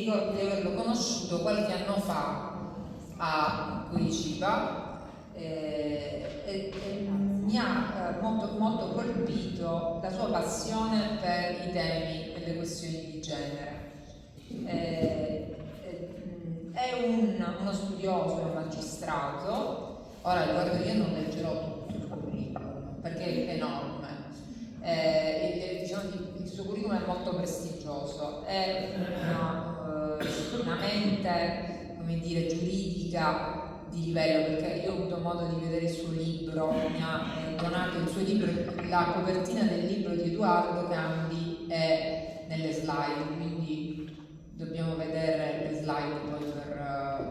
ricordo di averlo conosciuto qualche anno fa a Curitiba e mi ha molto, molto colpito la sua passione per i temi e le questioni di genere. È uno studioso, è un magistrato. Ora ricordo che io non leggerò tutto il curriculum perché è enorme. Diciamo, il suo curriculum è molto prestigioso, è una mente, come dire, giuridica di livello, perché io ho avuto modo di vedere il suo libro, mi ha donato il suo libro, la copertina del libro di Edoardo Cambi è nelle slide, quindi dobbiamo vedere le slide poi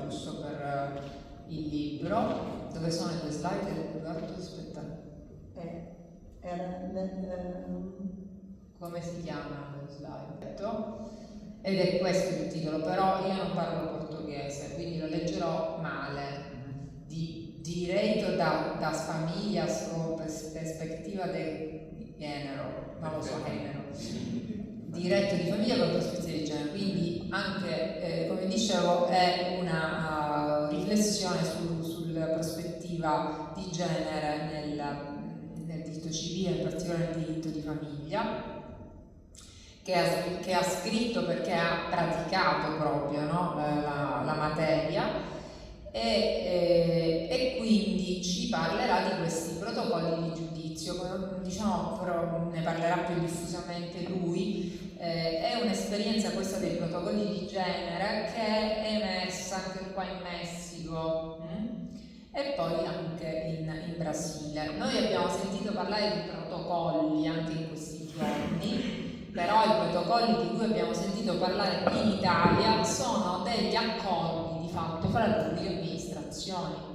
giusto per il libro. Dove sono le slide, Edoardo? Aspetta. Come si chiama le slide? Ed è questo il titolo, però io non parlo portoghese, quindi lo leggerò male. Direito das famílias con perspectiva di genere, non lo so, genere. Diretto di famiglia con prospettiva di genere, quindi anche, come dicevo, è una riflessione sulla prospettiva di genere nel diritto civile, in particolare nel diritto di famiglia, che ha scritto perché ha praticato proprio, no, la materia, e quindi ci parlerà di questi protocolli di giudizio. Diciamo, però ne parlerà più diffusamente lui. È un'esperienza questa dei protocolli di genere che è emersa anche qua in Messico e poi anche in Brasile. Noi abbiamo sentito parlare di protocolli anche in questi giorni, però i protocolli di cui abbiamo sentito parlare in Italia sono degli accordi di fatto fra le pubbliche amministrazioni.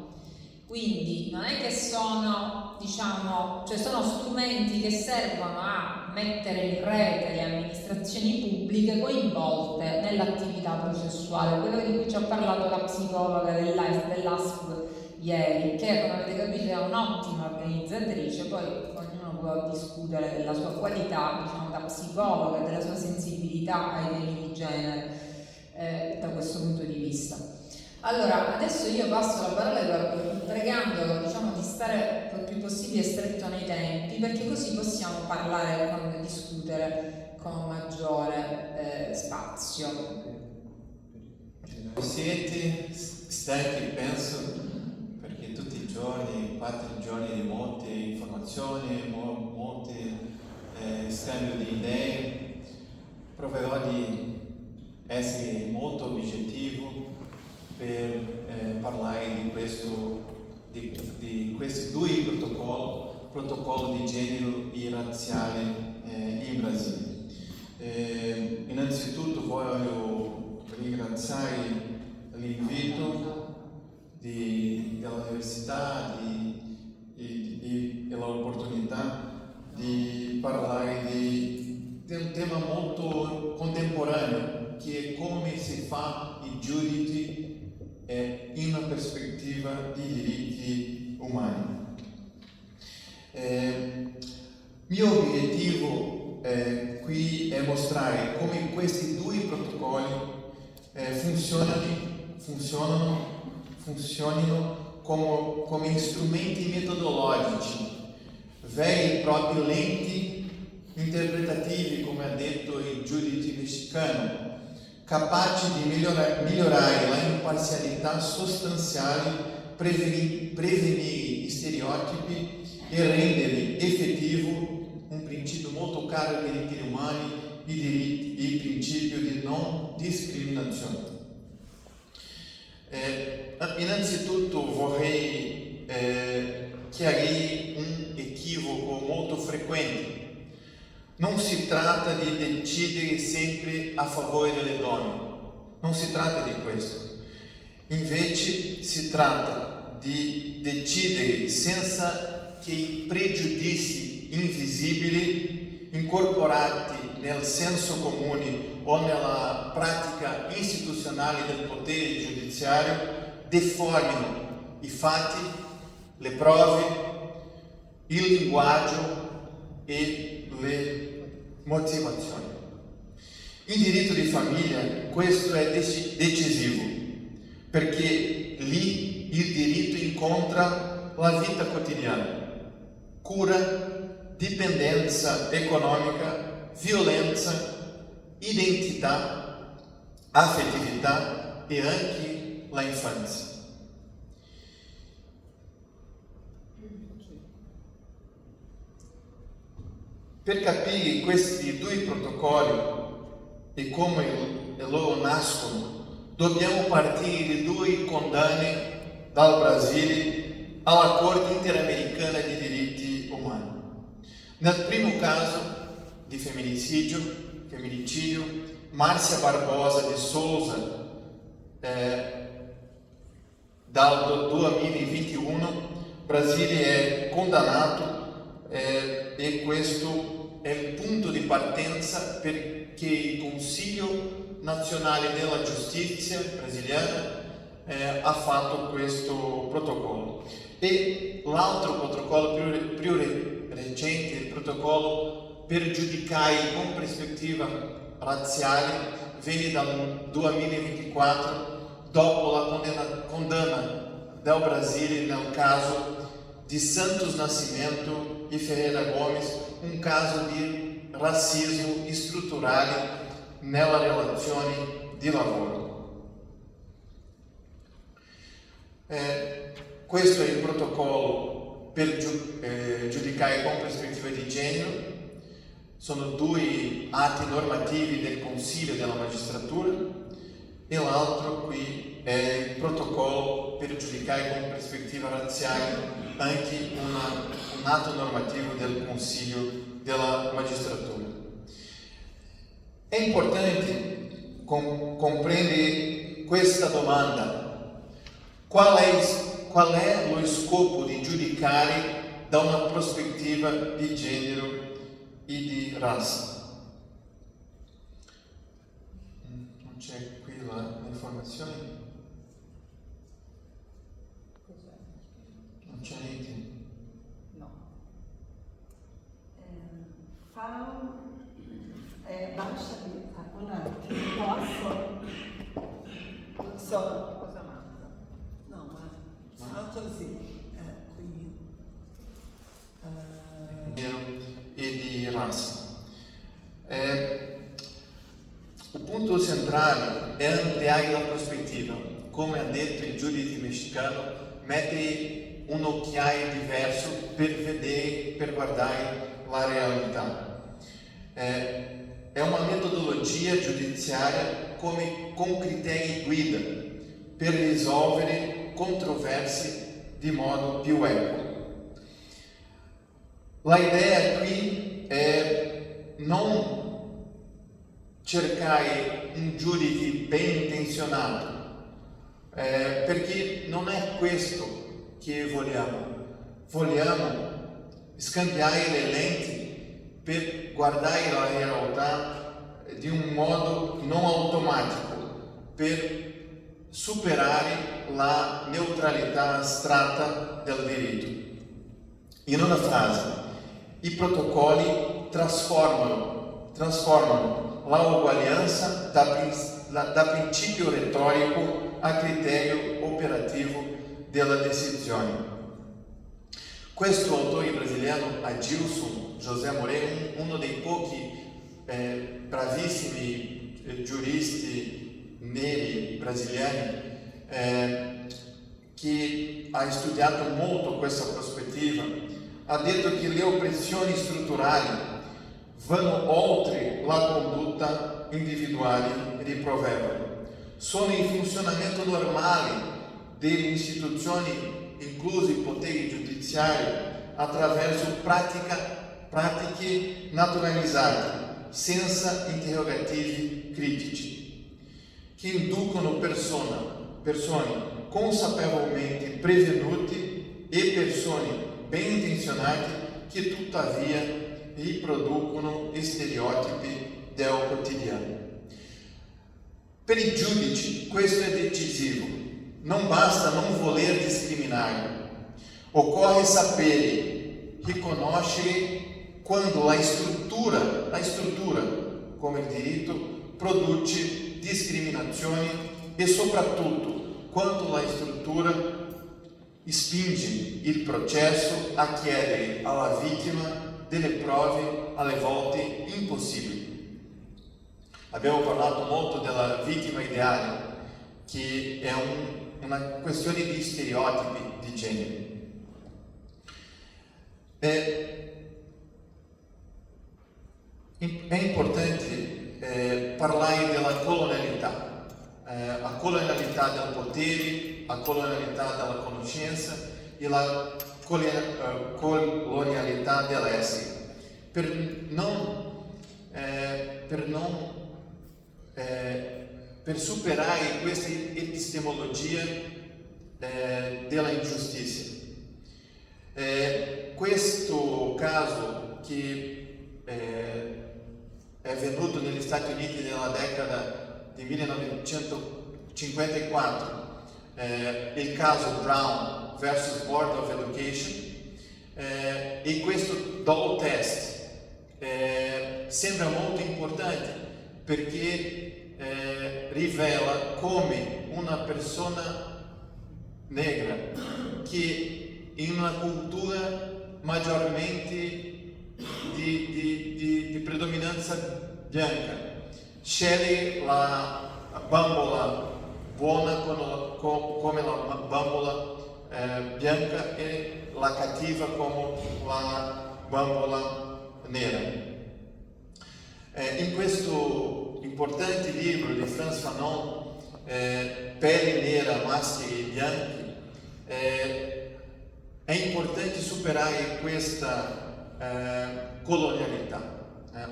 Quindi non è che sono, diciamo, cioè sono strumenti che servono a mettere in rete le amministrazioni pubbliche coinvolte nell'attività processuale, quello di cui ci ha parlato la psicologa dell'ASP ieri, che come avete capito è un'ottima organizzatrice, poi ognuno può discutere della sua qualità, diciamo, da psicologa e della sua sensibilità ai temi di genere da questo punto di vista. Allora, adesso io passo la parola pregandolo, diciamo, di stare il più possibile stretto nei tempi, perché così possiamo parlare, discutere con maggiore spazio. Siete stanchi, penso, perché tutti i giorni, 4 giorni di molte informazioni, molti scambio di idee. Proverò di essere molto oggettivo per parlare di questi due protocolli di genere e razziale in Brasile. Innanzitutto voglio ringraziare l'invito dell'università e l'opportunità di parlare di un tema molto contemporaneo, che è come si fa i giudici in una prospettiva di diritti umani. Mio obiettivo qui è mostrare come questi due protocolli funzionano come strumenti metodologici, veri e propri lenti interpretativi, come ha detto il giudice messicano, capaci di migliorare la imparzialità sostanziale, prevenire stereotipi e rendere effettivo un principio molto caro ai diritti umani, il principio di non discriminazione. Innanzitutto vorrei chiarire un equivoco molto frequente. Non si tratta di decidere sempre a favore delle donne, non si tratta di questo. Invece si tratta di decidere senza che i pregiudizi invisibili incorporati nel senso comune o nella pratica istituzionale del potere giudiziario deformino i fatti, le prove, il linguaggio e le motivazioni. In diritto di famiglia questo è decisivo, perché lì il diritto incontra la vita quotidiana, cura, dipendenza economica, violenza, identità, affettività e anche la infanzia. Per capire questi due protocolli e come loro nascono, dobbiamo partire da due condanne dal Brasile alla Corte Interamericana di Diritti Umani. Nel primo caso di femminicidio, Márcia Barbosa de Souza, dal 2021, Brasile è condannato e questo è il punto di partenza perché il Consiglio Nazionale della Giustizia brasiliana ha fatto questo protocollo. E l'altro protocollo più recente, il protocollo per giudicare con prospettiva razziale, viene dal 2024, dopo la condanna del Brasile nel caso di Santos Nascimento e Ferreira Gomes, un caso di razzismo strutturale nella relazione di lavoro. Questo è il protocollo per giudicare con prospettiva di genere. Sono due atti normativi del Consiglio della Magistratura e l'altro qui è il protocollo per giudicare con prospettiva razziale, anche un atto normativo del Consiglio della Magistratura. È importante comprendere questa domanda: qual è lo scopo di giudicare da una prospettiva di genere e di razza? Non c'è qui l'informazione? Non c'è niente? No. Basta un attimo, posso? Non so cosa manca. No, ma sono così. Quindi, E di razza. Il punto centrale è ampliare la prospettiva. Come ha detto il giudice messicano, mettere un occhiaio diverso per guardare la realtà. È una metodologia giudiziaria con criteri guida per risolvere controversie di modo più equo. La idea qui è non cercare un giudice ben intenzionato, perché non è questo che vogliamo. Vogliamo scambiare le lenti per guardare la realtà di un modo non automatico, per superare la neutralità astratta del diritto. In una frase, i protocolli trasformano la uguaglianza da principio retorico a criterio operativo della decisione. Questo autore brasiliano, Adilson José Moreira, uno dei pochi bravissimi giuristi neri brasiliani, che ha studiato molto questa prospettiva, ha detto che le oppressioni strutturali vanno oltre la condotta individuale riprovevole. Sono il funzionamento normale delle istituzioni, inclusi il potere giudiziario, attraverso pratiche naturalizzate, senza interrogativi critici, che inducono persone consapevolmente prevenute e persone ben intenzionate che tuttavia riproducono stereotipi del quotidiano. Per i giudici questo è decisivo. Non basta non voler discriminare. Occorre sapere riconoscere quando la struttura, come il diritto, produce discriminazioni e soprattutto quando la struttura spinge il processo a chiedere alla vittima delle prove alle volte impossibili. Abbiamo parlato molto della vittima ideale, che è una questione di stereotipi di genere. È importante parlare della colonialità, a colonialità del potere, a colonialità della conoscenza e la colonialità dell'essere, per superare questa epistemologia della ingiustizia. Questo caso che è avvenuto negli Stati Uniti nella década di 1954, il caso Brown versus Board of Education, e questo double test sembra molto importante perché rivela come una persona negra che in una cultura maggiormente di predominanza bianca sceglie la bambola buona come la bambola bianca e la cattiva come la bambola nera. In questo importante libro di Frantz Fanon, Pelle nera, maschere bianchi, è importante superare questa colonialità.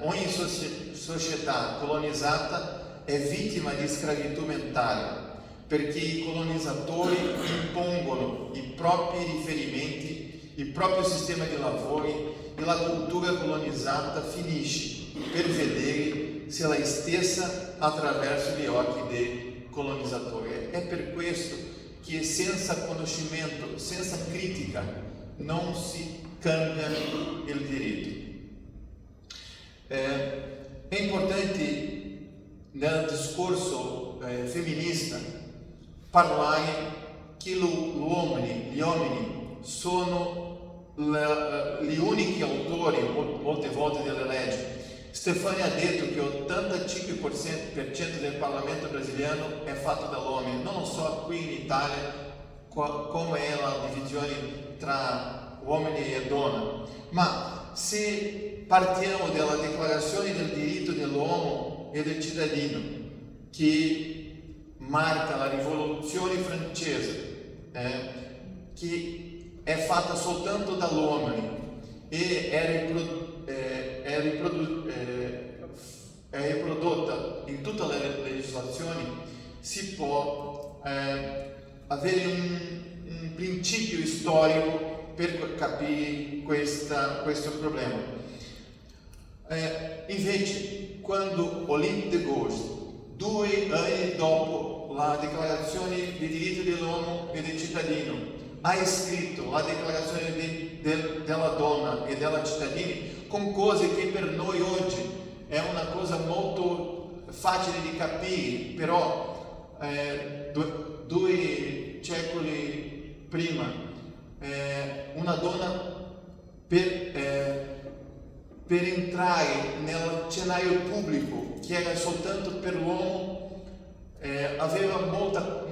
Ogni società colonizzata è vittima di schiavitù mentale perché i colonizzatori impongono i propri riferimenti, il proprio sistema di lavoro e la cultura colonizzata finisce per vedere se la stessa attraverso gli occhi dei colonizzatori. È per questo che senza conoscimento, senza critica, non si cambia il diritto. È importante nel discorso femminista parlare che gli uomini sono gli unici autori molte volte delle leggi. Stefani ha detto che l'85% del Parlamento brasiliano è fatto da uomini. Non so qui in Italia come è la divisione tra uomini e donne, ma se partiamo dalla Dichiarazione del diritto dell'uomo e del cittadino, che marca la rivoluzione francese, che è fatta soltanto dall'uomo e è riprodotta in tutte le legislazioni, si può avere un principio storico per capire questo problema. Invece, quando Olympe de Gouges, 2 anni dopo la Dichiarazione dei diritti dell'uomo e del cittadino, ha scritto la Dichiarazione della donna e della cittadina con cose che per noi oggi è una cosa molto facile di capire, però 2 secoli prima una donna per entrare nel scenario pubblico che era soltanto per l'uomo aveva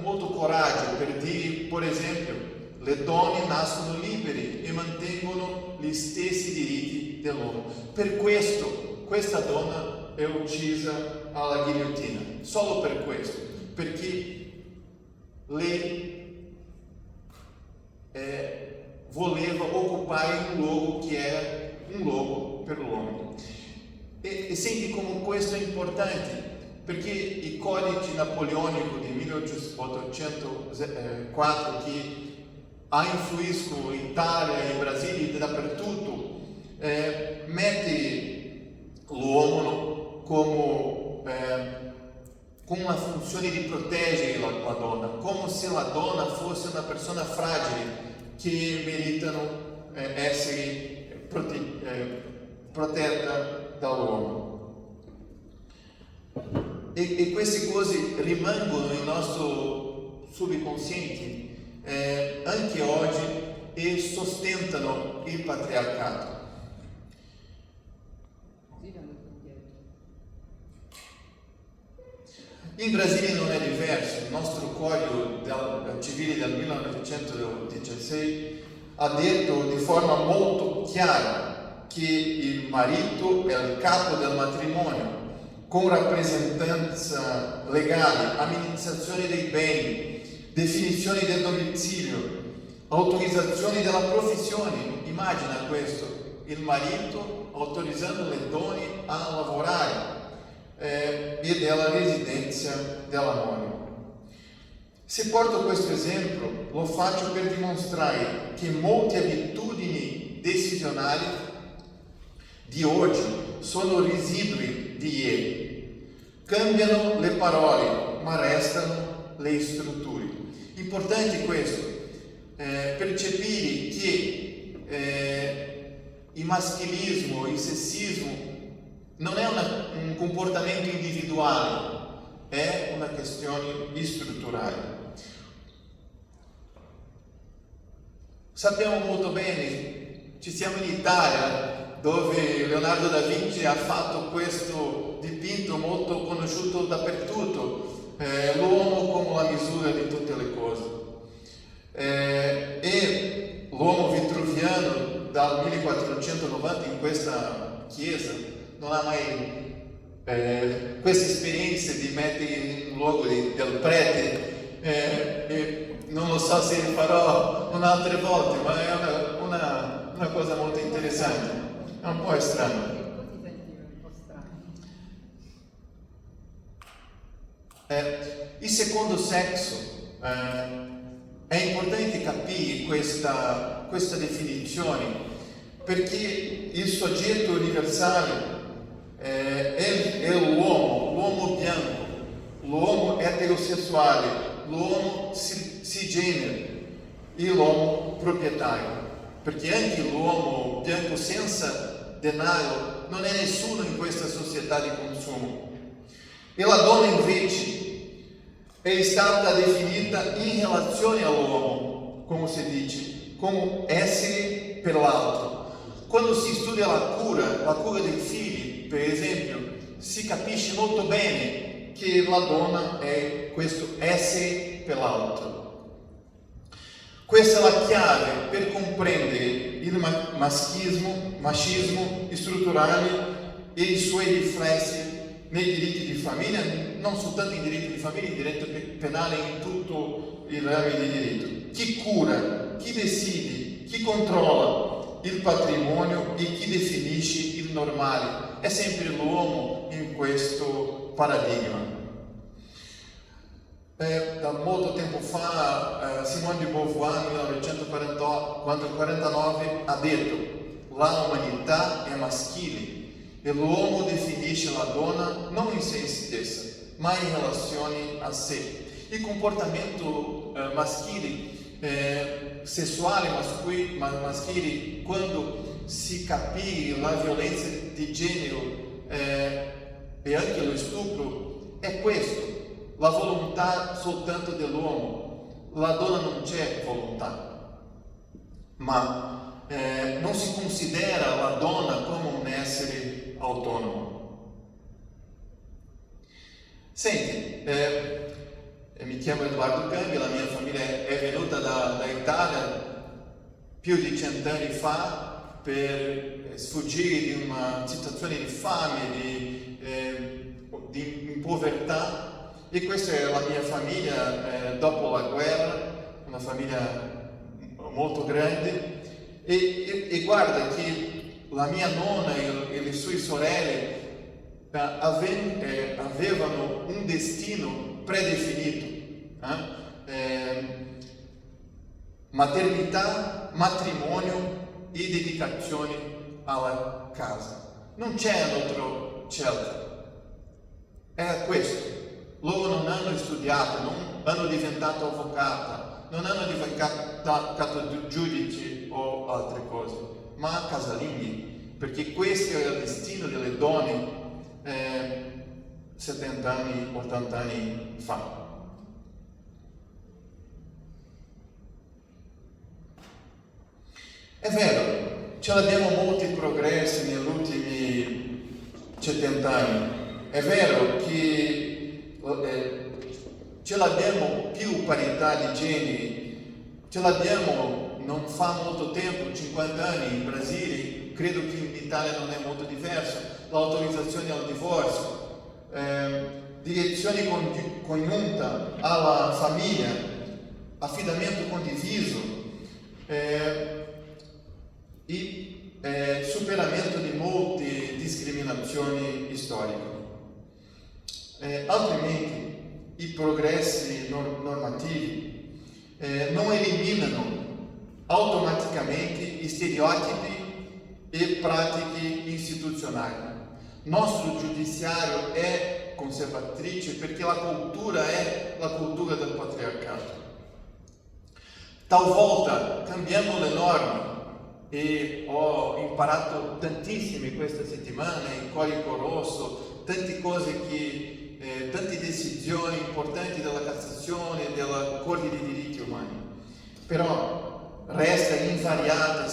molto coraggio per dire, per esempio, le donne nascono libere e mantengono gli stessi diritti dell'uomo. Per questo questa donna è uccisa alla ghigliottina, solo per questo, perché lei voleva occupare un luogo che era un luogo per l'uomo. E senti come questo è importante, perché i codici napoleonici di 1804 che ha influito in Italia, in Brasile e dappertutto, mette l'uomo come una funzione di proteggere la donna, come se la donna fosse una persona fragile che meritano essere protetta dall'uomo. e queste cose rimangono nel nostro subconsciente anche oggi e sostentano il patriarcato. In Brasile non è diverso. Il nostro codice civile del 1916 ha detto di forma molto chiara che il marito è il capo del matrimonio, con rappresentanza legale, amministrazione dei beni, definizioni del domicilio, autorizzazioni della professione. Immagina questo, il marito autorizzando le donne a lavorare e della residenza della moglie. Se porto questo esempio, lo faccio per dimostrare che molte abitudini decisionali di oggi sono residui di ieri. Cambiano le parole, ma restano le strutture. Importante questo, percepire che il maschilismo, il sessismo non è un comportamento individuale, è una questione strutturale. Sappiamo molto bene, ci siamo in Italia, dove Leonardo da Vinci ha fatto questo dipinto molto conosciuto dappertutto, l'uomo come la misura di tutte le cose. E l'uomo vitruviano dal 1490 in questa chiesa non ha mai questa esperienza di mettere in luogo del prete, e non lo so se farò un'altra volta, ma è una cosa molto interessante, è un po' strano. Il secondo sesso, è importante capire questa definizione, perché il soggetto universale è l'uomo bianco, l'uomo eterosessuale, l'uomo cisgênero e l'uomo proprietario, perché anche l'uomo bianco senza denaro non è nessuno in questa società di consumo. E la donna invece è stata definita in relazione all'uomo, come si dice, come essere per l'altro. Quando si studia la cura dei figli, per esempio, si capisce molto bene che la donna è questo essere per l'altro. Questa è la chiave per comprendere il machismo strutturale e i suoi riflessi nei diritti di famiglia, non soltanto in diritto di famiglia, in diritto penale, in tutto il ramo di diritto. Chi cura, chi decide, chi controlla il patrimonio e chi definisce il normale è sempre l'uomo in questo paradigma. Da molto tempo fa Simone de Beauvoir, 1949, ha detto: la umanità è maschile e l'uomo definisce la donna non in se stessa, ma in relazione a sé. Il comportamento maschile, sessuale maschile, quando si capì la violenza di genere e anche lo stupro, è questo, la volontà soltanto dell'uomo. La donna non c'è volontà, ma non si considera la donna come un essere autonomo. Senti, mi chiamo Edoardo Cambi, la mia famiglia è venuta da Italia più di 100 anni fa per sfuggire di una situazione di fame, di povertà, e questa è la mia famiglia dopo la guerra, una famiglia molto grande, e guarda che la mia nonna e le sue sorelle avevano un destino predefinito, maternità, matrimonio e dedicazione alla casa. Non c'è altro scelta, è questo. Loro non hanno studiato, non hanno diventato avvocata, non hanno diventato giudici o altre cose, ma casalinghi, perché questo è il destino delle donne 70 anni, 80 anni fa. È vero, ce l'abbiamo molti progressi negli ultimi 70 anni, è vero che ce l'abbiamo più parità di generi, ce l'abbiamo non fa molto tempo, 50 anni in Brasile, credo che in Italia non è molto diverso, l'autorizzazione al divorzio, direzione congiunta alla famiglia, affidamento condiviso, e superamento di molte discriminazioni storiche. Altrimenti i progressi normativi non eliminano automaticamente stereotipi e pratiche istituzionali. Nostro giudiziario è conservatrice perché la cultura è la cultura del patriarcato. Talvolta cambiamo le norme e ho imparato tantissimo questa settimana in Codice Rosso, tante cose tante decisioni importanti della Cassazione e della Corte dei diritti umani. Però resta invariata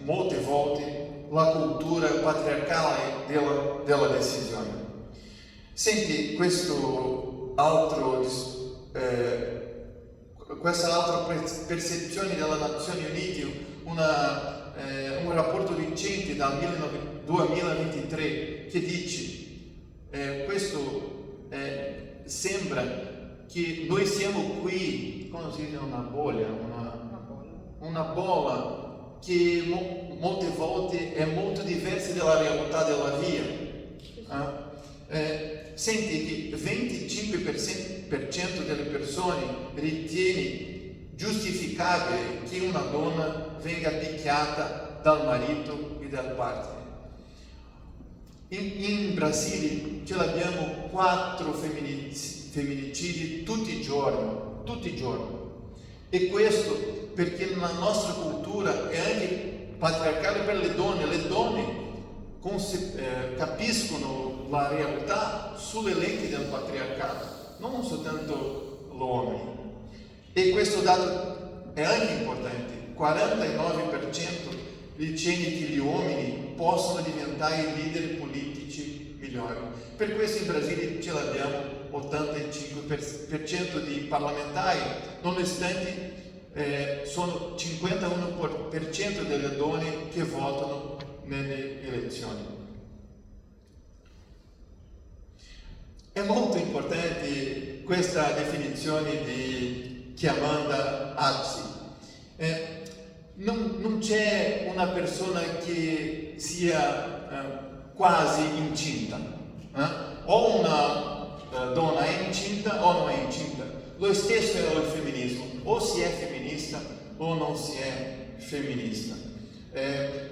molte volte la cultura patriarcale della decisione. Senti, questa altra percezione delle Nazioni Unite, un rapporto recente dal 2023 che dice sembra che noi siamo qui, come si dice, una bolla che molte volte è molto diversa dalla realtà della via. Senti che 25% delle persone ritiene giustificabile che una donna venga picchiata dal marito e dal partner. In Brasile ce l'abbiamo 4 femminicidi tutti i giorni. E questo perché la nostra cultura è anche patriarcale per le donne capiscono la realtà sulle lenti del patriarcato, non soltanto l'uomo. E questo dato è anche importante, 49% ritiene che gli uomini possono diventare leader politici migliori. Per questo in Brasile ce l'abbiamo 85% di parlamentari, nonostante sono 51% delle donne che votano nelle elezioni. È molto importante questa definizione di chiamata APSI. Non c'è una persona che sia quasi incinta, o una donna è incinta o non è incinta. Lo stesso è il femminismo, o si è femminista o non si è femminista.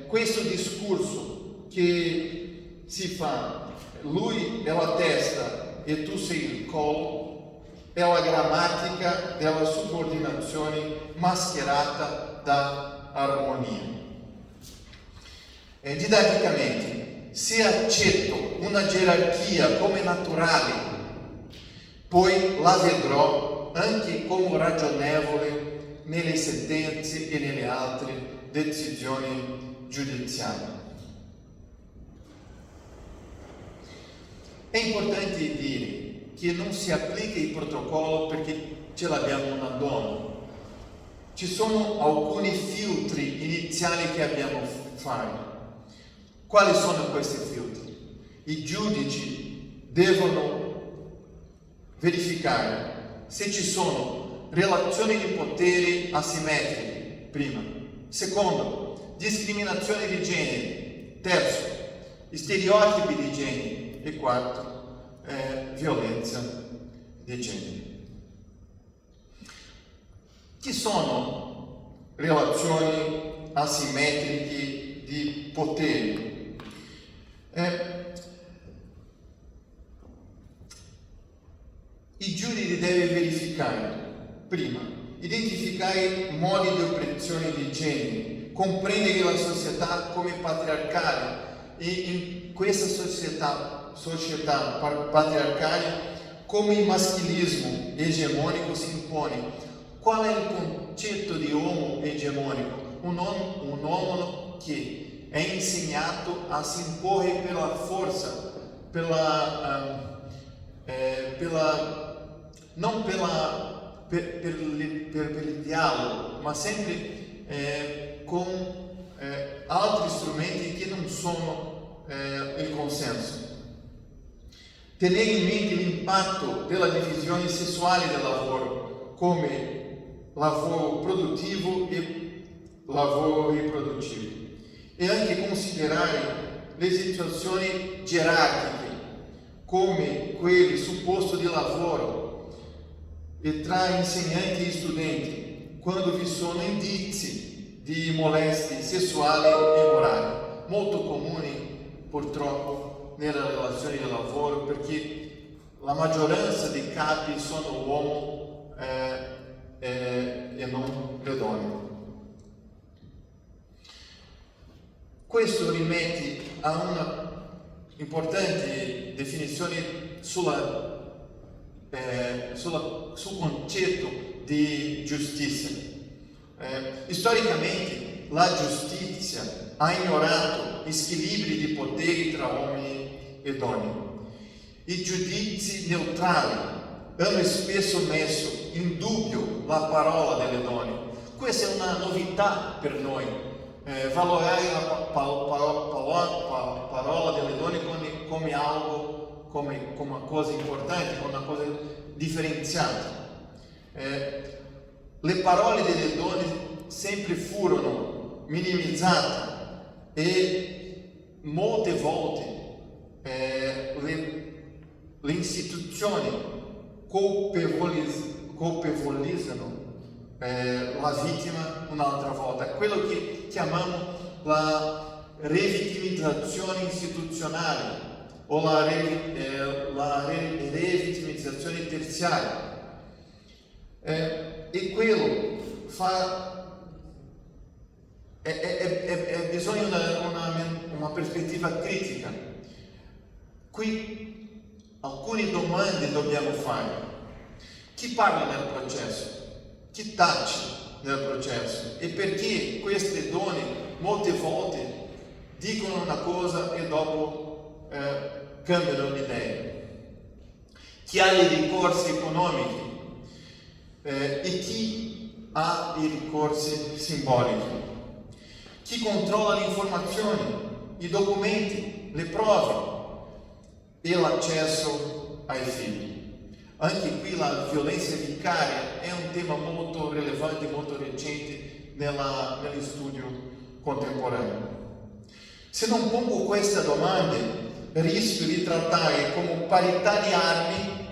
Questo discorso che si fa, lui è la testa e tu sei il collo, è la grammatica della subordinazione mascherata da armonia. Didatticamente, se accetto una gerarchia come naturale, poi la vedrò anche come ragionevole nelle sentenze e nelle altre decisioni giudiziarie. È importante dire che non si applica il protocollo perché ce l'abbiamo una donna. Ci sono alcuni filtri iniziali che abbiamo fare. Quali sono questi filtri? I giudici devono verificare se ci sono relazioni di potere asimmetriche, prima. Secondo, discriminazione di genere. Terzo, stereotipi di genere. E quarto, violenza di genere. Ci sono relazioni asimmetriche di potere. I giudici devono verificare, prima, identificare modi di oppressione di genere, comprendere la società come patriarcale e in questa società società patriarcale, come il maschilismo egemonico si impone. Qual è il concetto di uomo egemonico? Un uomo che è insegnato a si imporre pela forza, non per il dialogo, ma sempre con altri strumenti che non sono il consenso. Tenere in mente l'impatto della divisione sessuale del lavoro come lavoro produttivo e lavoro riproduttivo, e anche considerare le situazioni gerarchiche come quelle sul posto di lavoro e tra insegnanti e studenti, quando vi sono indizi di molestie sessuali e morali, molto comuni purtroppo nelle relazioni di lavoro, perché la maggioranza dei capi sono uomini e non le donne. Questo rimette a una importante definizione sul concetto di giustizia. Storicamente la giustizia ha ignorato gli squilibri di poteri tra uomini e donne. I giudizi neutrali hanno spesso messo in dubbio la parola delle donne. Questa è una novità per noi, valorare la parola delle donne come algo, come una cosa importante, come una cosa differenziata. Le parole delle donne sempre furono minimizzate e molte volte le istituzioni colpevolizzano la vittima un'altra volta, quello che chiamiamo la revittimizzazione istituzionale o la revittimizzazione terziaria, e quello bisogna una prospettiva critica. Qui alcune domande dobbiamo fare. Chi parla nel processo? Chi tace nel processo? E perché queste donne molte volte dicono una cosa e dopo cambiano l'idea? Chi ha i ricorsi economici e chi ha i ricorsi simbolici? Chi controlla le informazioni, i documenti, le prove e l'accesso ai figli? Anche qui la violenza vicaria è un tema molto rilevante, molto recente nello studio contemporaneo. Se non pongo queste domande, rischio di trattare come parità di armi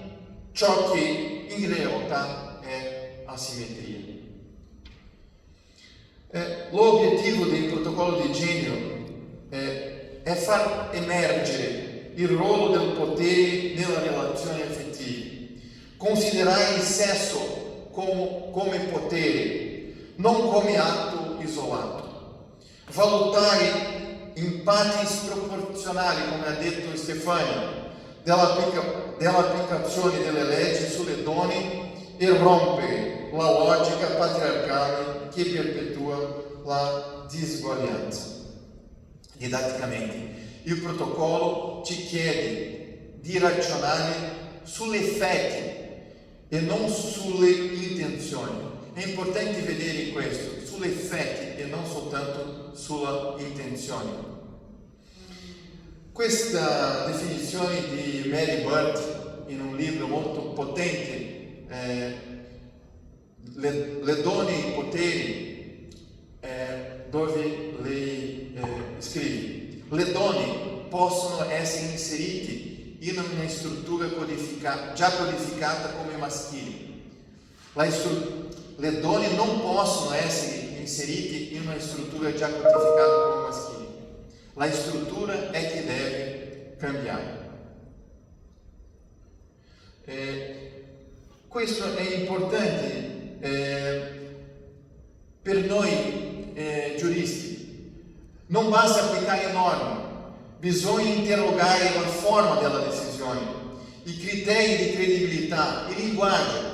ciò che in realtà è asimmetria. L'obiettivo del protocollo di genere è far emergere il ruolo del potere nella relazione affettiva, considerare il sesso come potere, non come atto isolato, valutare impatti sproporzionali, come ha detto Stefania, dell'applicazione delle leggi sulle donne e rompere la logica patriarcale che perpetua la disuguaglianza. Didatticamente, il protocollo ci chiede di ragionare sugli effetti e non sulle intenzioni. È importante vedere questo, sugli effetti e non soltanto sulla intenzione. Questa definizione di Mary Bird in un libro molto potente, le donne e i poteri, dove lei scrive: le donne possono essere inserite in una struttura già codificata come maschile. Le donne non possono essere inserite in una struttura già codificata come maschile. La struttura è che deve cambiare. Questo è importante per noi giuristi. Non basta applicare norme, bisogna interrogare la forma della decisione, i criteri di credibilità, il linguaggio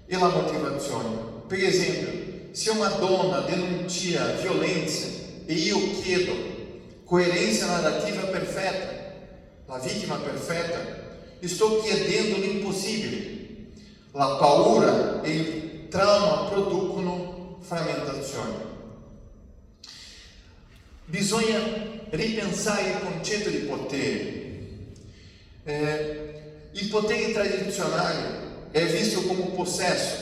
e la motivazione. Per esempio, se una donna denuncia violenza e io chiedo coerenza narrativa perfetta, la vittima perfetta, sto chiedendo l'impossibile. La paura e il trauma producono frammentazione. Bisogna ripensare il concetto di potere. Il potere tradizionale è visto come possesso,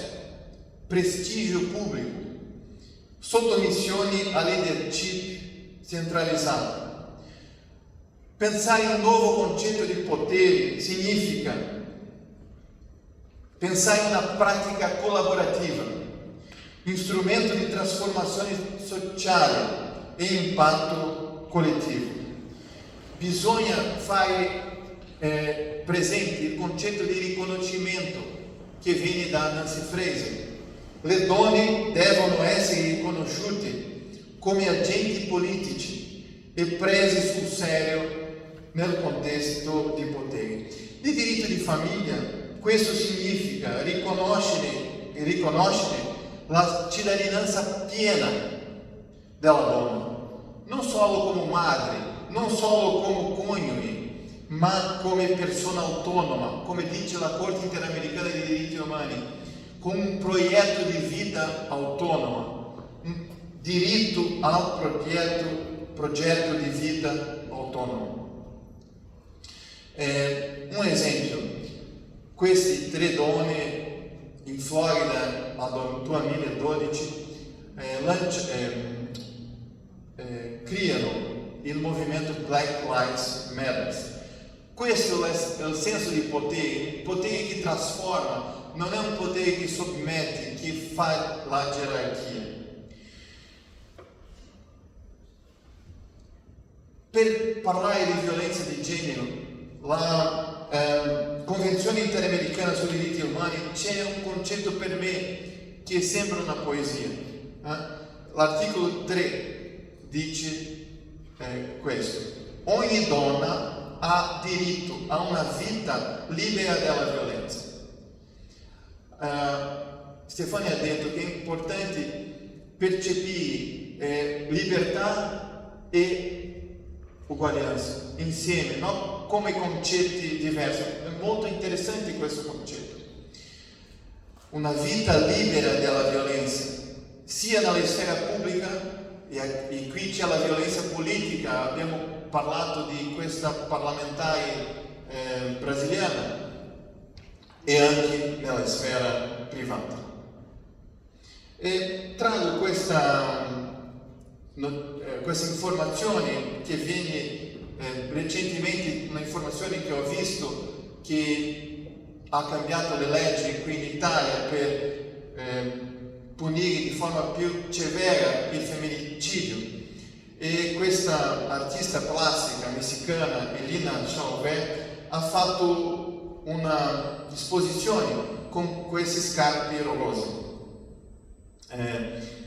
prestigio pubblico, sottomissione a leadership centralizzata. Pensare in un nuovo concetto di potere significa pensare in una pratica collaborativa, strumento di trasformazione sociale e impatto collettivo. Bisogna fare presente il concetto di riconoscimento che viene da Nancy Fraser. Le donne devono essere riconosciute come agenti politici e prese sul serio nel contesto di potere. Di diritto di famiglia, questo significa riconoscere la cittadinanza piena della donna, non solo come madre, non solo come coniuge, ma come persona autonoma, come dice la Corte Interamericana dei Diritti Umani, con un progetto di vita autonoma, un diritto al progetto di vita autonomo. Un esempio, queste 3 donne in Florida nel 2012 creano il movimento Black Lives Matter. Questo è il senso di potere, potere che trasforma, non è un potere che sommette, che fa la gerarchia. Per parlare di violenza di genere, la Convenzione Interamericana sui diritti umani, c'è un concetto per me che sembra una poesia. L'articolo 3 dice questo: ogni donna ha diritto a una vita libera dalla violenza. Stefania ha detto che è importante percepire libertà e uguaglianza insieme, no? Come concetti diversi. È molto interessante questo concetto. Una vita libera dalla violenza, sia nella sfera pubblica, e qui c'è la violenza politica. Abbiamo parlato di questa parlamentare brasiliana, e anche nella sfera privata. E traggo questa informazione che viene recentemente, un'informazione che ho visto che ha cambiato le leggi qui in Italia per punire di forma più severa il femminicidio. E questa artista plastica messicana, Elina Chauvet, ha fatto una esposizione con queste scarpe rose.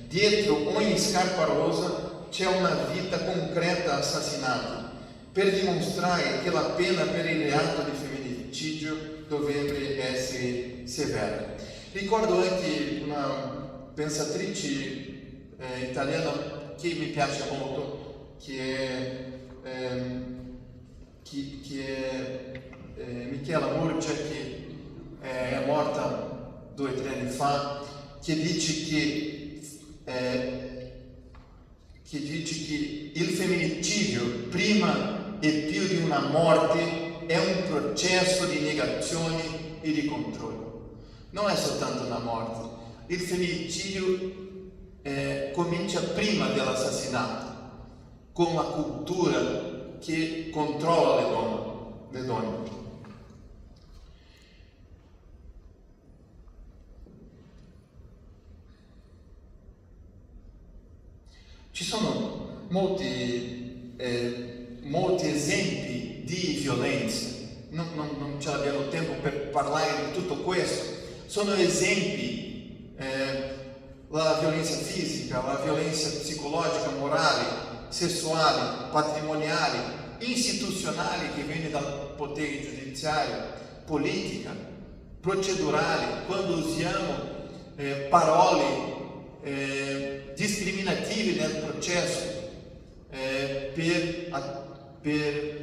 Dietro ogni scarpa rosa c'è una vita concreta assassinata, per dimostrare che la pena per il reato di femminicidio dovrebbe essere severa. Ricordo anche una pensatrice italiana che mi piace molto, che è Michela Murgia, che è morta 2 o 3 anni fa, che dice che il femminicidio, prima e più di una morte, è un processo di negazione e di controllo. Non è soltanto una morte. Il femminicidio comincia prima dell'assassinato, con la cultura che controlla le donne. Ci sono molti esempi di violenza. Non ce l'abbiamo tempo per parlare di tutto questo. Sono esempi. La violenza fisica, la violenza psicologica, morale, sessuale, patrimoniale istituzionale che viene dal potere giudiziario, politica, procedurale, quando usiamo parole discriminative nel processo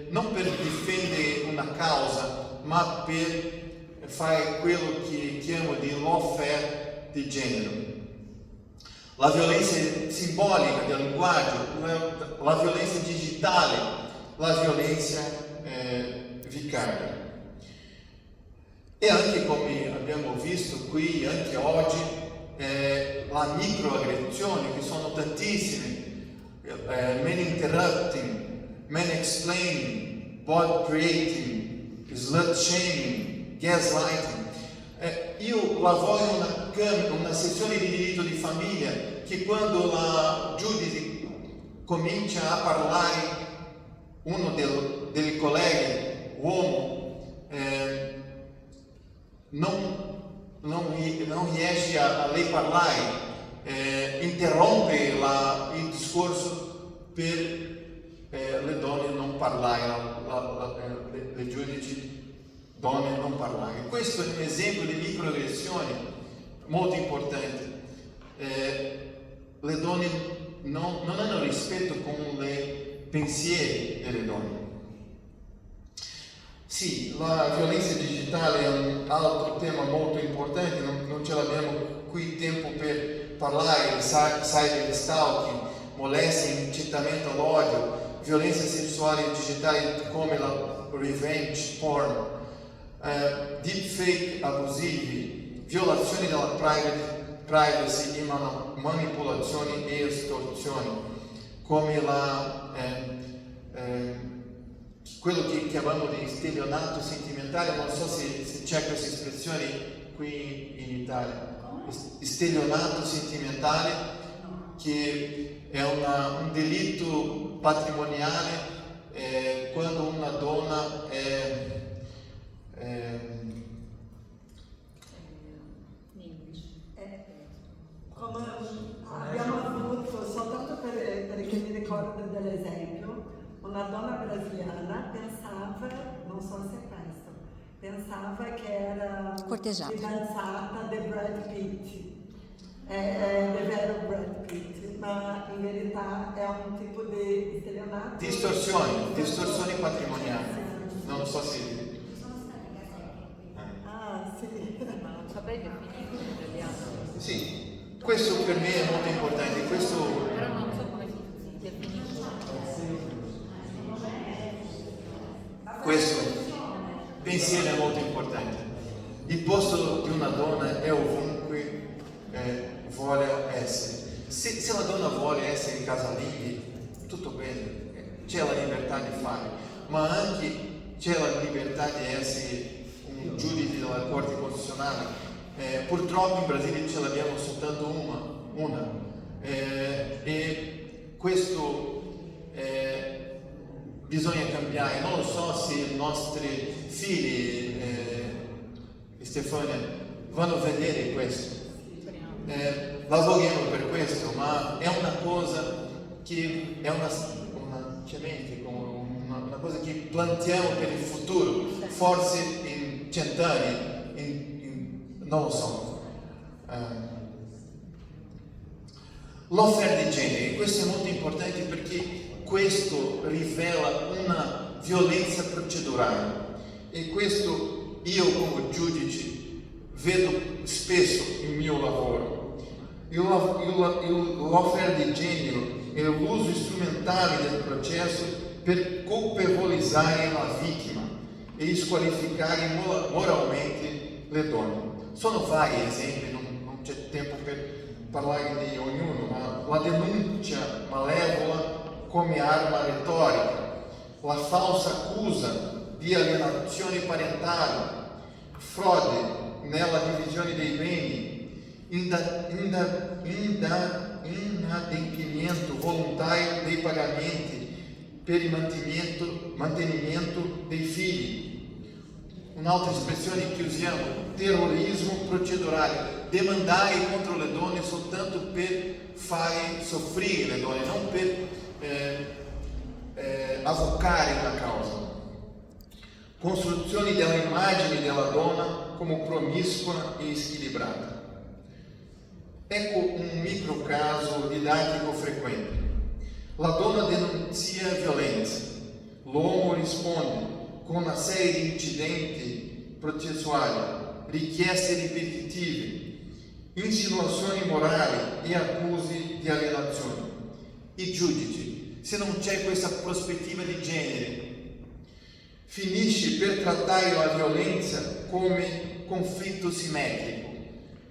non per difendere una causa, ma per fare quello che chiamo di lawfare di genere. La violenza simbolica del linguaggio, la violenza digitale, la violenza vicaria. E anche come abbiamo visto qui, anche oggi, la microaggressione, che sono tantissime, man interrupting, man explaining, bot creating, slut shaming, gaslighting. Io lavoro in una sezione di diritto di famiglia che quando la giudice comincia a parlare, uno dei colleghi, uomo, non riesce a lei parlare, interrompe il discorso per le donne non parlare, le giudici donne non parlare. Questo è un esempio di microaggressione molto importante. Le donne non hanno rispetto con i pensieri delle donne. Sì, la violenza digitale è un altro tema molto importante, non ce l'abbiamo qui tempo per parlare di cyber stalking, molestia, incitamento all'odio, violenza sessuale digitale come la revenge porn, deepfake abusivi, violazioni della privacy e manipolazioni e estorsioni, come quello che chiamiamo di stelionato sentimentale. Non so se c'è questa espressione qui in Italia. Stelionato sentimentale, che è un delitto patrimoniale quando una donna come abbiamo avuto, soltanto perché mi ricordo dell'esempio, una donna brasiliana pensava, non so se è questo, pensava che era fidanzata di Brad Pitt, è vero Brad Pitt, ma in verità è un tipo di stelionato. Distorsioni patrimoniali. Non so se... Ah, sì. Ma non saprei definire in italiano. Sì, questo per me è molto importante. Però non so come si definisce. Questo pensiero è molto importante. Il posto di una donna è ovunque vuole essere. Se la donna vuole essere casalinga, tutto bene, c'è la libertà di fare, ma anche c'è la libertà di essere un giudice della Corte Costituzionale. Purtroppo in Brasile ce l'abbiamo soltanto una. E questo bisogna cambiare. Non lo so se i nostri figli, Stefania, vanno a vedere questo. Lavoriamo per questo, ma è una cosa che è una semente, una cosa che plantiamo per il futuro, forse in 100 anni, non lo so. L'offerta di genere, questo è molto importante perché questo rivela una violenza procedurale e questo io come giudice vedo spesso nel mio lavoro. L'offerta di genere è l'uso strumentale del processo per colpevolizzare la vittima e squalificare moralmente le donne. Sono vari esempi, non c'è tempo per parlare di ognuno, ma la denuncia malevola come arma retorica, la falsa accusa di alienazione parentale, frode nella divisione dei beni, inadempimento volontario dei pagamenti per il mantenimento dei figli. Un'altra espressione che usiamo, terrorismo procedurale, demandare contro le donne soltanto per fare soffrire le donne, non per avvocare una causa. Costruzione dell'immagine della donna come promiscua e squilibrata. Ecco un microcaso didattico frequente. La donna denuncia violenza, l'uomo risponde con una serie di incidenti processuali, richieste ripetitive, insinuazioni morali e accusi di alienazione. I giudici, se non c'è questa prospettiva di genere, finisce per trattare la violenza come conflitto simmetrico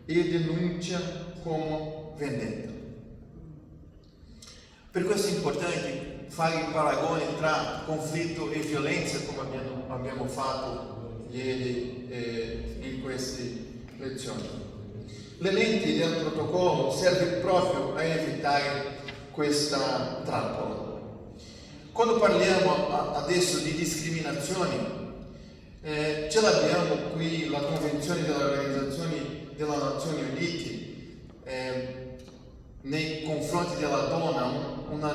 e denuncia come vendetta. Per questo è importante fare il paragone tra conflitto e violenza, come abbiamo fatto ieri in queste lezioni. Le lenti del protocollo serve proprio a evitare questa trappola. Quando parliamo adesso di discriminazioni, ce l'abbiamo qui la Convenzione dell'Organizzazione delle Nazioni Unite nei confronti della donna, una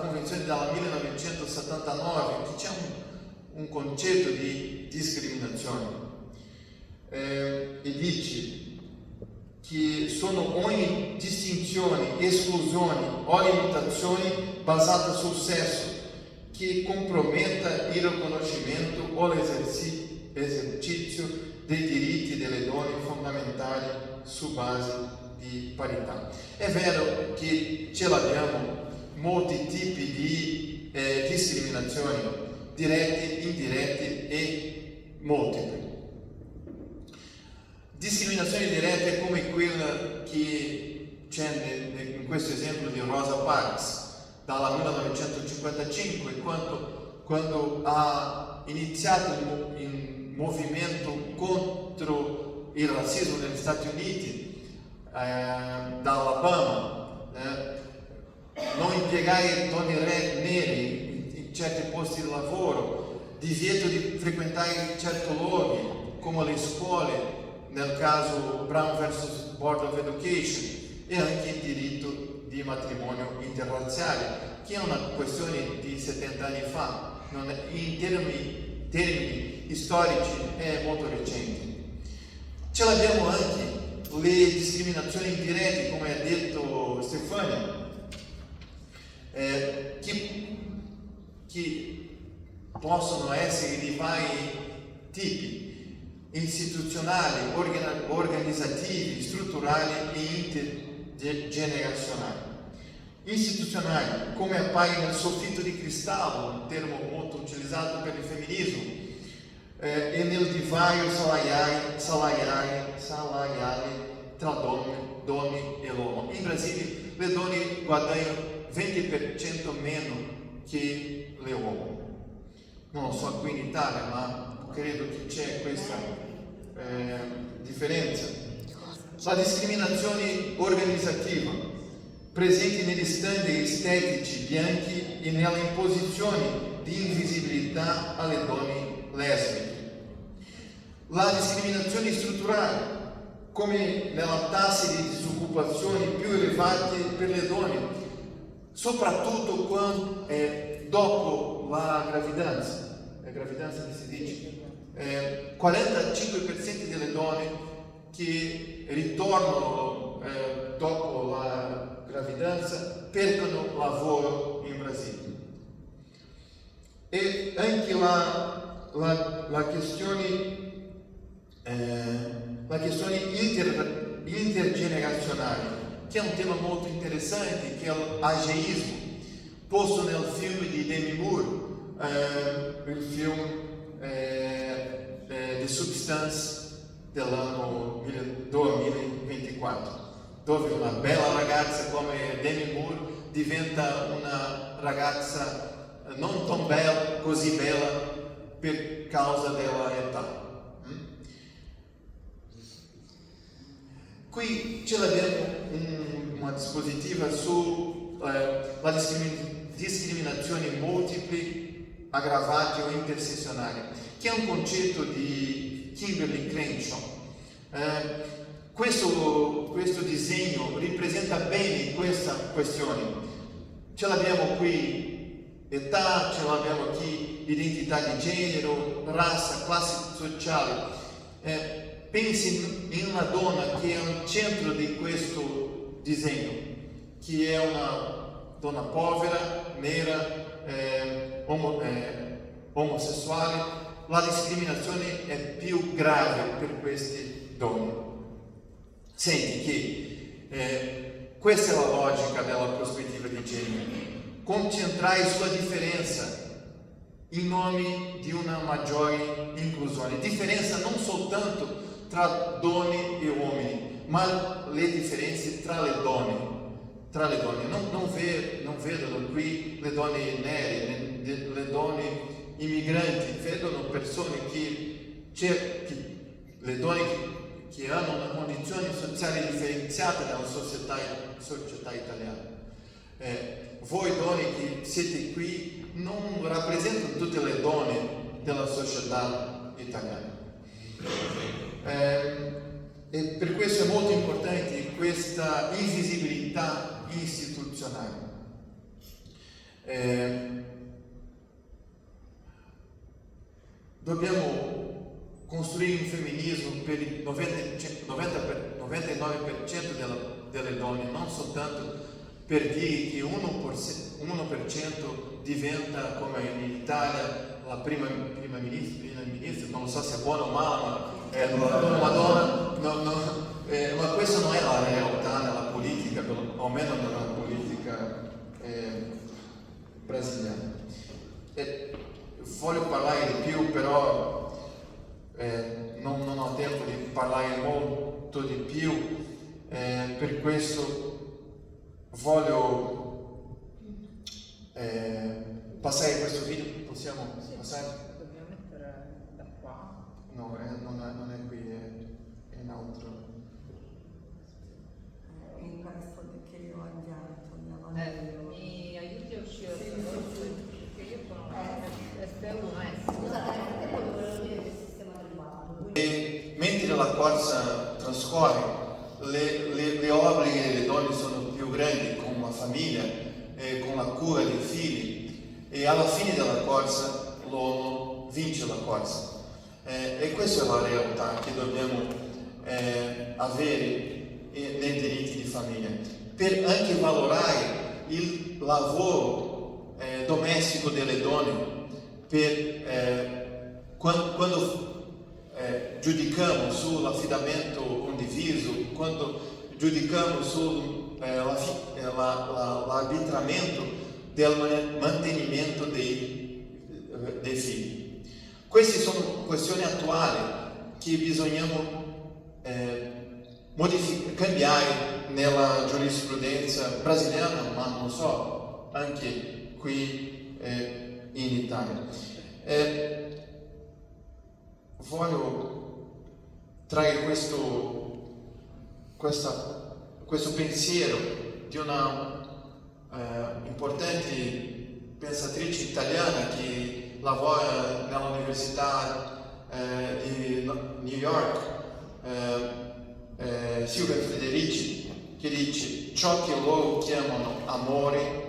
convenzione del 1979 che c'è un concetto di discriminazione e dice che sono ogni distinzione, esclusione o limitazione basata sul sesso che comprometta il riconoscimento o l'esercizio dei diritti delle donne fondamentali su base di parità. È vero che ce l'abbiamo molti tipi di discriminazioni, dirette, indirette e multiple. Discriminazioni dirette come quella che c'è in questo esempio di Rosa Parks dal 1955, quando ha iniziato il movimento contro il razzismo negli Stati Uniti, dall'Alabama, non impiegare donne nere in certi posti di lavoro, divieto di frequentare certi luoghi come le scuole, nel caso Brown vs. Board of Education, e anche il diritto di matrimonio interrazziale, che è una questione di 70 anni fa, in termini storici è molto recente. Ce l'abbiamo anche le discriminazioni indirette, come ha detto Stefania, che possono essere di vari tipi: istituzionali, organizzativi, strutturali e intergenerazionali. Istituzionali, come appare nel soffitto di cristallo, un termo molto utilizzato per il femminismo, e nel divario salariale tra donne e uomo. In Brasile le donne guadagnano 20% meno che le uomini. Non lo so qui in Italia, ma credo che c'è questa differenza. La discriminazione organizzativa, presente negli standard estetici bianchi e nella imposizione di invisibilità alle donne lesbiche. La discriminazione strutturale, come nella tassa di disoccupazione più elevate per le donne, soprattutto dopo la gravidanza. È gravidanza che si dice. 45% delle donne che ritornano dopo la gravidanza perdono lavoro in Brasile. E anche la questione intergenerazionale, che è un tema molto interessante, che è l'ageismo, posto nel film di Demi Moore, il film The Substance dell'anno 2024, dove una bella ragazza come Demi Moore diventa una ragazza non così bella per causa della età. Qui ce l'abbiamo una dispositiva sulla discriminazione multiple, aggravate o intersezionali, che è un concetto di Kimberly Crenshaw. Questo disegno ripresenta bene questa questione. Ce l'abbiamo qui età, ce l'abbiamo qui, identità di genere, razza, classe sociale. Pensi in una donna che è al centro di questo disegno, che è una donna povera, nera, omosessuale. La discriminazione è più grave per queste donne. Senti che questa è la logica della prospettiva di genere. Concentrare sulla differenza in nome di una maggiore inclusione. Differenza non soltanto tra donne e uomini, ma le differenze tra le donne. Non vedono qui le donne nere, le donne immigranti, vedono persone le donne che hanno una condizione sociale differenziata nella società italiana. Voi donne che siete qui non rappresentano tutte le donne della società italiana. E per questo è molto importante questa invisibilità istituzionale. Dobbiamo costruire un femminismo per il 99% delle donne, non soltanto per dire che 1% diventa, come in Italia, la prima ministra, non so se è buono o male, ma è una donna, ma questa non è la realtà nella politica, almeno nella politica brasiliana. Voglio parlare di più, però non ho tempo di parlare molto di più, per questo voglio passare questo video. Possiamo passare? Dobbiamo mettere da qua. No, non è qui, è in altro. In questo che io ho inviato nell'anello. Mi aiuti a uscire Sì, da sì, questo? sì. Perché io sono ST1S. Scusate, nel frattempo dovevo dire che il sistema del bando. E mentre la corsa trascorre, le obblighe delle donne sono più grandi con la famiglia, con la cura dei figli, e alla fine della corsa l'uomo vince la corsa. E questa è la realtà che dobbiamo avere nei diritti di famiglia, per anche valorare il lavoro domestico delle donne, quando giudicamos sull'affidamento condiviso, quando giudicamos sull'arbitramento del mantenimento dei figli. Queste sono questioni attuali che bisogniamo cambiare nella giurisprudenza brasiliana, ma non so, anche qui in Italia. Voglio trarre questo pensiero di una importante pensatrice italiana che lavora nell'Università di New York, Silvia Federici, che dice: ciò che loro chiamano amore,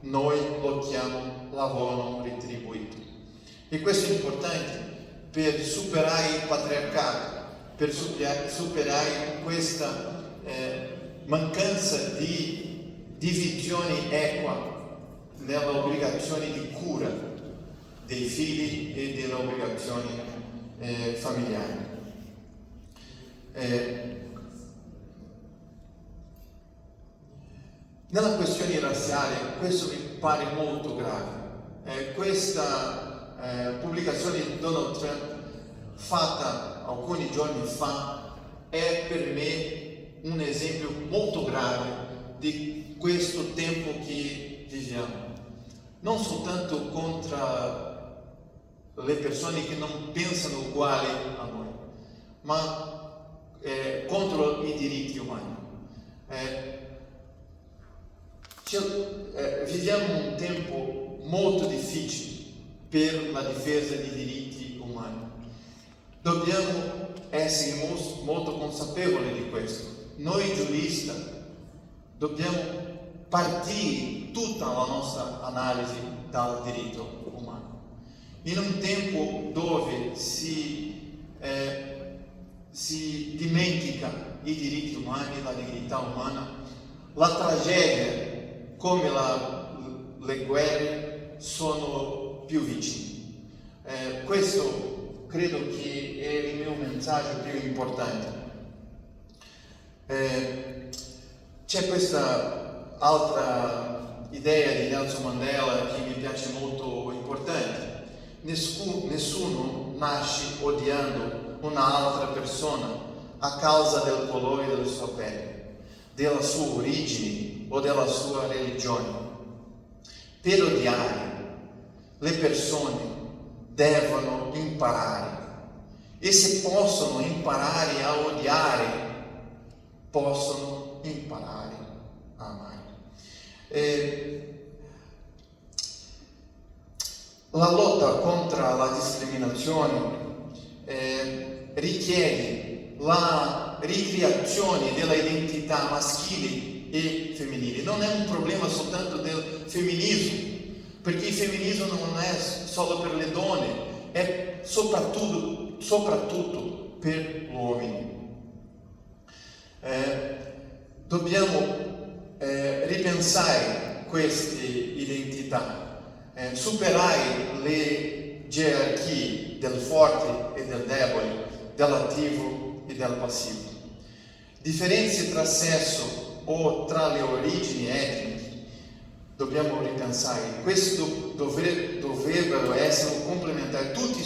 noi lo chiamiamo lavoro retribuito. E questo è importante per superare il patriarcato, per superare questa mancanza di divisione equa nelle obbligazioni di cura dei figli e delle obbligazioni familiari. Nella questione razziale questo mi pare molto grave. Questa pubblicazione di Donald Trump, fatta alcuni giorni fa, è per me un esempio molto grave di questo tempo che viviamo. Non soltanto contro le persone che non pensano uguali a noi, ma contro i diritti umani. Viviamo un tempo molto difficile per la difesa dei diritti umani. Dobbiamo essere molto consapevoli di questo. Noi giuristi dobbiamo partire tutta la nostra analisi dal diritto umano. In un tempo dove si dimentica i diritti umani, la dignità umana, la tragedia come le guerre sono più vicine. Questo credo che è il mio messaggio più importante. C'è questa altra idea di Nelson Mandela che mi piace molto importante. Nessuno nasce odiando un'altra persona a causa del colore della sua pelle, della sua origine o della sua religione. Per odiare, le persone devono imparare, e se possono imparare a odiare, possono imparare a amare. La lotta contro la discriminazione richiede la ricreazione della identità maschile e femminile. Non è un problema soltanto del femminismo, perché il femminismo non è solo per le donne, è soprattutto per gli uomini. Dobbiamo ripensare queste identità, superare le gerarchie del forte e del debole, dell'attivo e del passivo. Differenze tra sesso o tra le origini etniche dobbiamo ripensare. Questo dovrebbero essere complementari. Tutti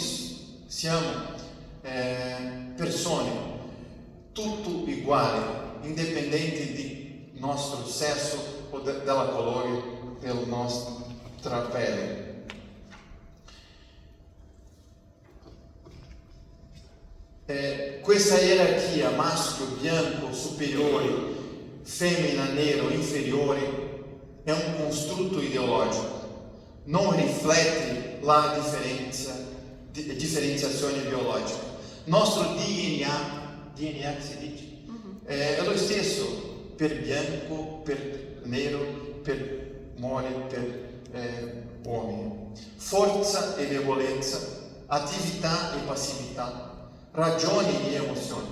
siamo persone, tutto uguali, indipendenti del nostro sesso o della colore della nostra pelle. Questa gerarchia maschio bianco superiore, femmina nero inferiore è un costrutto ideologico, non riflette la differenziazione biologica. Nostro DNA si dice, è lo stesso per bianco, per nero, per mole, per uomini. Forza e debolezza, attività e passività, ragioni e emozioni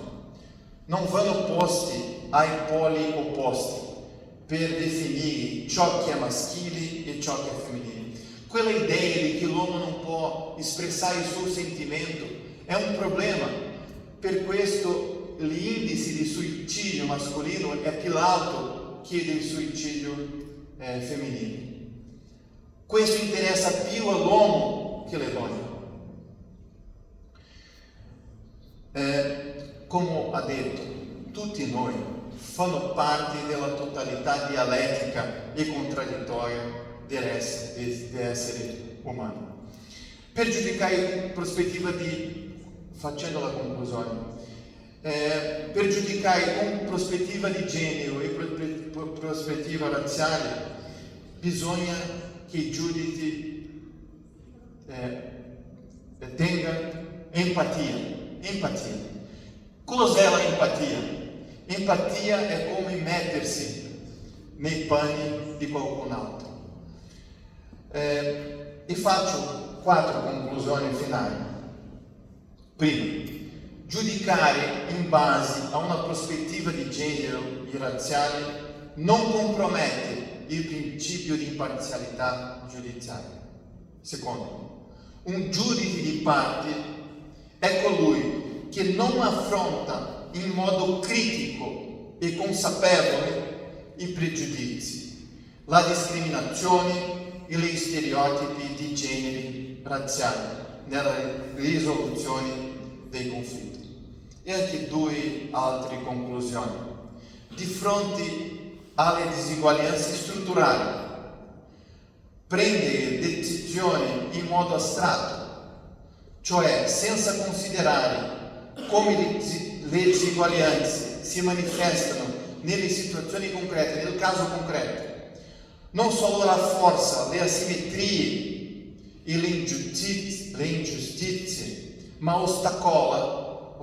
non vanno posti ai poli opposti per definire ciò che è maschile e ciò che è femminile. Quella idea di che l'uomo non può espressare il suo sentimento è un problema. Per questo l'indice di suicidio mascolino è più alto che del suicidio femminile. Questo interessa più all'uomo che alle donne. Come ha detto, tutti noi fanno parte della totalità dialettica e contraddittoria dell'essere umano. Per giudicare in prospettiva facendo la conclusione, per giudicare con prospettiva di genere e prospettiva razziale, bisogna che i giudici tengano empatia. Cos'è l'empatia? Empatia è come mettersi nei panni di qualcun altro. E faccio 4 conclusioni finali. Primo, giudicare in base a una prospettiva di genere e razziale non compromette il principio di imparzialità giudiziaria. Secondo, un giudice di parte è colui che non affronta in modo critico e consapevole i pregiudizi, la discriminazione e gli stereotipi di genere razziali nella risoluzione dei conflitti. E anche 2 altre conclusioni. Di fronte alle diseguaglianze strutturali, prendere decisioni in modo astratto, cioè senza considerare come le diseguaglianze si manifestano nelle situazioni concrete, nel caso concreto, non solo rafforza le asimmetrie e le ingiustizie, ma ostacola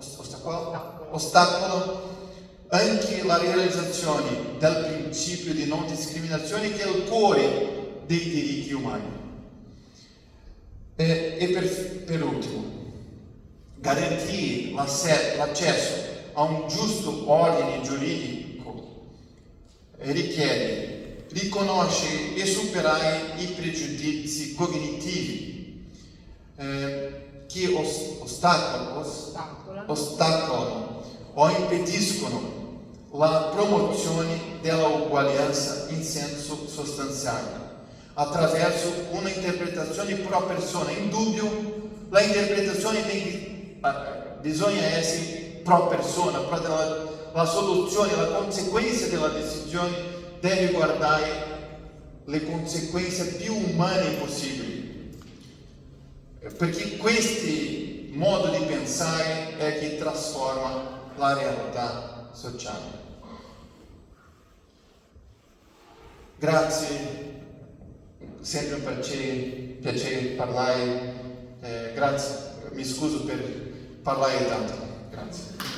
anche la realizzazione del principio di non discriminazione, che è il cuore dei diritti umani. Per ultimo, garantire l'accesso a un giusto ordine giuridico richiede riconoscere e superare i pregiudizi cognitivi che ostacolano o impediscono la promozione della uguaglianza in senso sostanziale attraverso una interpretazione pro persona. In dubbio, la interpretazione bisogna essere pro persona, la soluzione, la conseguenza della decisione deve guardare le conseguenze più umane possibili, perché questo modo di pensare è che trasforma la realtà sociale. Grazie, sempre un piacere parlare, grazie, mi scuso per parlare tanto, grazie.